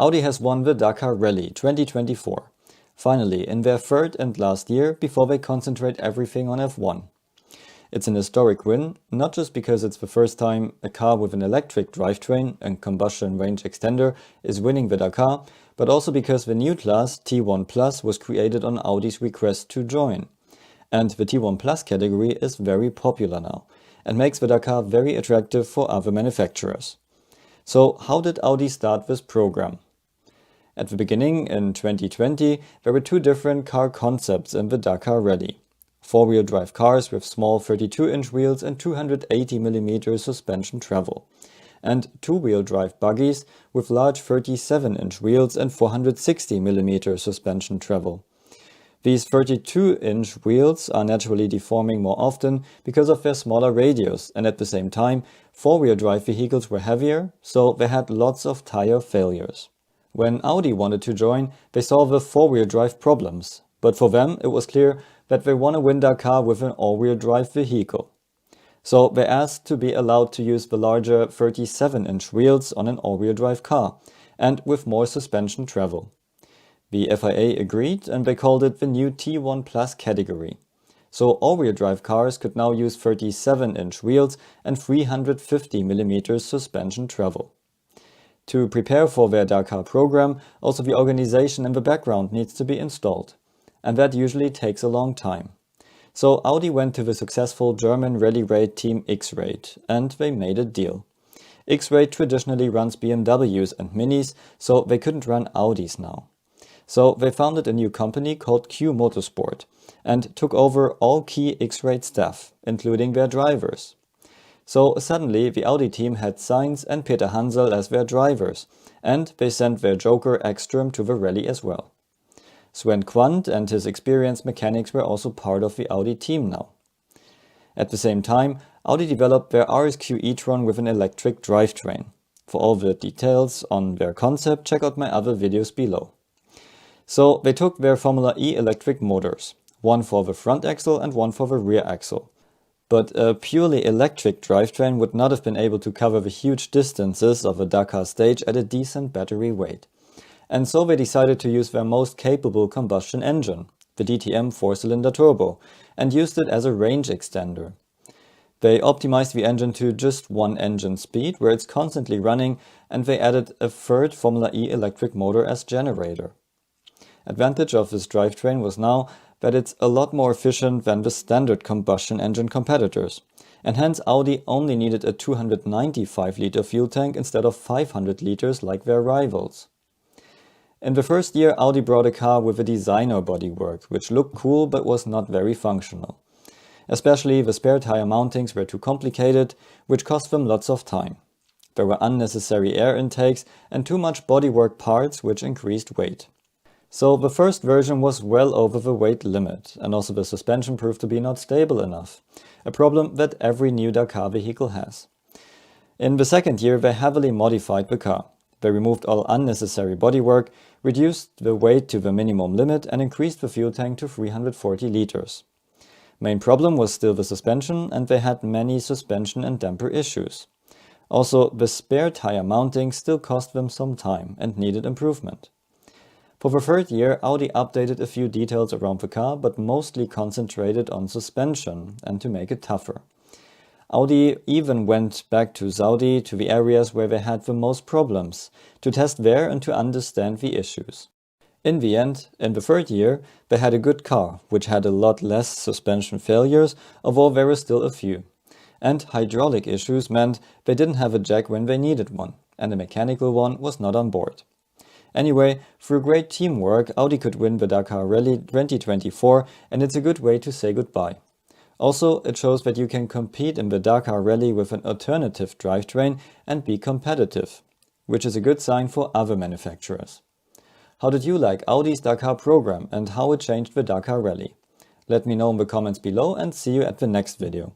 Audi has won the Dakar Rally 2024, finally in their third and last year before they concentrate everything on F1. It's an historic win, not just because it's the first time a car with an electric drivetrain and combustion range extender is winning the Dakar, but also because the new class T1 Plus was created on Audi's request to join. And the T1 Plus category is very popular now and makes the Dakar very attractive for other manufacturers. So how did Audi start this program? At the beginning, in 2020, there were two different car concepts in the Dakar Rally. Four-wheel drive cars with small 32-inch wheels and 280mm suspension travel, and two-wheel drive buggies with large 37-inch wheels and 460mm suspension travel. These 32-inch wheels are naturally deforming more often because of their smaller radius, and at the same time, four-wheel drive vehicles were heavier, so they had lots of tire failures. When Audi wanted to join, they saw the four-wheel drive problems, but for them it was clear that they want to win Dakar with an all-wheel drive vehicle. So they asked to be allowed to use the larger 37-inch wheels on an all-wheel drive car, and with more suspension travel. The FIA agreed, and they called it the new T1 Plus category. So all-wheel drive cars could now use 37-inch wheels and 350mm suspension travel. To prepare for their Dakar program, also the organization in the background needs to be installed. And that usually takes a long time. So Audi went to the successful German rally raid team X-Raid, and they made a deal. X-Raid traditionally runs BMWs and Minis, so they couldn't run Audis now. So they founded a new company called Q Motorsport, and took over all key X-Raid staff, including their drivers. So suddenly the Audi team had Sainz and Peter Hansel as their drivers, and they sent their joker Ekström to the rally as well. Sven Quandt and his experienced mechanics were also part of the Audi team now. At the same time, Audi developed their RSQ e-tron with an electric drivetrain. For all the details on their concept, check out my other videos below. So they took their Formula E electric motors, one for the front axle and one for the rear axle. But a purely electric drivetrain would not have been able to cover the huge distances of a Dakar stage at a decent battery weight. And so they decided to use their most capable combustion engine, the DTM 4-cylinder turbo, and used it as a range extender. They optimized the engine to just one engine speed, where it's constantly running, and they added a third Formula E electric motor as generator. Advantage of this drivetrain was now that it's a lot more efficient than the standard combustion engine competitors, and hence Audi only needed a 295-liter fuel tank instead of 500 liters like their rivals. In the first year, Audi brought a car with a designer bodywork, which looked cool but was not very functional. Especially the spare tire mountings were too complicated, which cost them lots of time. There were unnecessary air intakes and too much bodywork parts, which increased weight. So the first version was well over the weight limit, and also the suspension proved to be not stable enough, a problem that every new Dakar vehicle has. In the second year, they heavily modified the car. They removed all unnecessary bodywork, reduced the weight to the minimum limit, and increased the fuel tank to 340 liters. Main problem was still the suspension, and they had many suspension and damper issues. Also, the spare tire mounting still cost them some time and needed improvement. For the third year, Audi updated a few details around the car, but mostly concentrated on suspension and to make it tougher. Audi even went back to Saudi, to the areas where they had the most problems, to test there and to understand the issues. In the end, in the third year, they had a good car, which had a lot less suspension failures, although there were still a few. And hydraulic issues meant they didn't have a jack when they needed one, and a mechanical one was not on board. Anyway, through great teamwork, Audi could win the Dakar Rally 2024, and it's a good way to say goodbye. Also, it shows that you can compete in the Dakar Rally with an alternative drivetrain and be competitive, which is a good sign for other manufacturers. How did you like Audi's Dakar program and how it changed the Dakar Rally? Let me know in the comments below and see you at the next video.